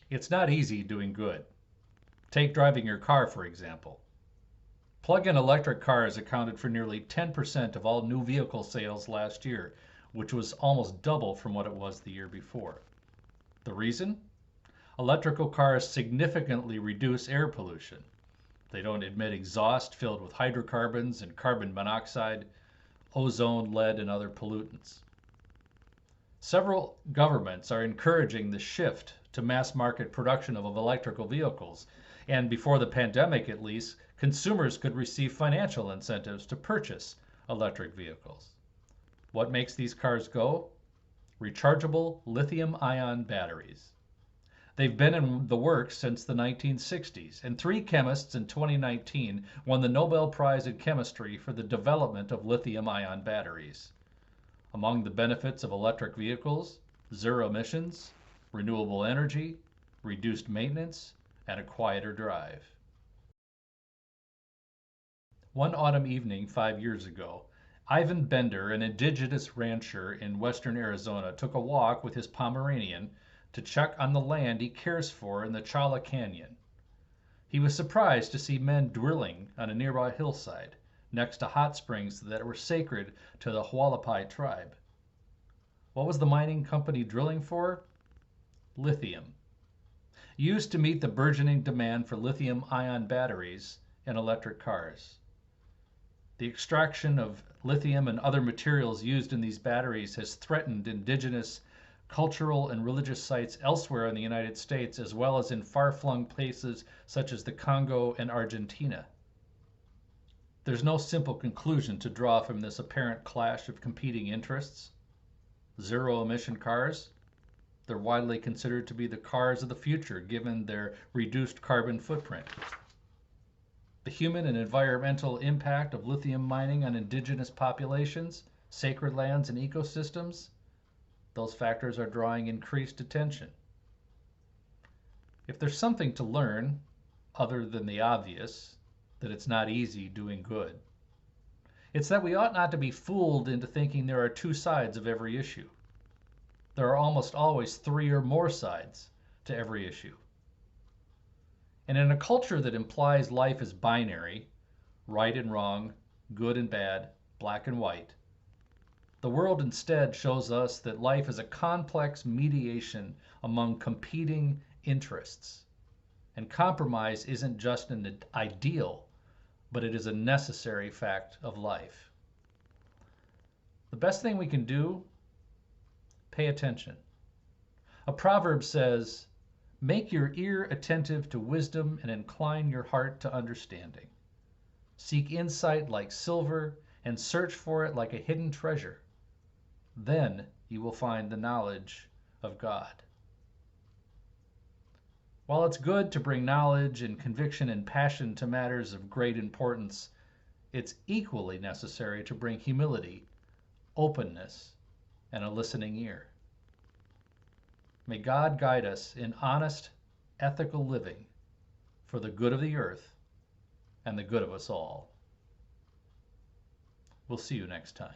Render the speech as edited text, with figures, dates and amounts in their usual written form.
It's not easy doing good. Take driving your car, for example. Plug-in electric cars accounted for nearly 10% of all new vehicle sales last year, which was almost double from what it was the year before. The reason? Electrical cars significantly reduce air pollution. They don't emit exhaust filled with hydrocarbons and carbon monoxide, ozone, lead, and other pollutants. Several governments are encouraging the shift to mass market production of electrical vehicles, and before the pandemic at least, consumers could receive financial incentives to purchase electric vehicles. What makes these cars go? Rechargeable lithium-ion batteries. They've been in the works since the 1960s, and 3 chemists in 2019 won the Nobel Prize in Chemistry for the development of lithium-ion batteries. Among the benefits of electric vehicles, zero emissions, renewable energy, reduced maintenance, and a quieter drive. One autumn evening 5 years ago, Ivan Bender, an indigenous rancher in western Arizona, took a walk with his Pomeranian to check on the land he cares for in the Chala Canyon. He was surprised to see men drilling on a nearby hillside, next to hot springs that were sacred to the Hualapai tribe. What was the mining company drilling for? Lithium, used to meet the burgeoning demand for lithium-ion batteries in electric cars. The extraction of lithium and other materials used in these batteries has threatened indigenous cultural and religious sites elsewhere in the United States, as well as in far-flung places such as the Congo and Argentina. There's no simple conclusion to draw from this apparent clash of competing interests. Zero-emission cars? They're widely considered to be the cars of the future, given their reduced carbon footprint. The human and environmental impact of lithium mining on indigenous populations, sacred lands, and ecosystems? Those factors are drawing increased attention. If there's something to learn, other than the obvious, that it's not easy doing good, it's that we ought not to be fooled into thinking there are 2 sides of every issue. There are almost always 3 or more sides to every issue. And in a culture that implies life is binary, right and wrong, good and bad, black and white, the world instead shows us that life is a complex mediation among competing interests. And compromise isn't just an ideal, but it is a necessary fact of life. The best thing we can do? Pay attention. A proverb says, "Make your ear attentive to wisdom and incline your heart to understanding. Seek insight like silver and search for it like a hidden treasure. Then you will find the knowledge of God." While it's good to bring knowledge and conviction and passion to matters of great importance, it's equally necessary to bring humility, openness, and a listening ear. May God guide us in honest, ethical living for the good of the earth and the good of us all. We'll see you next time.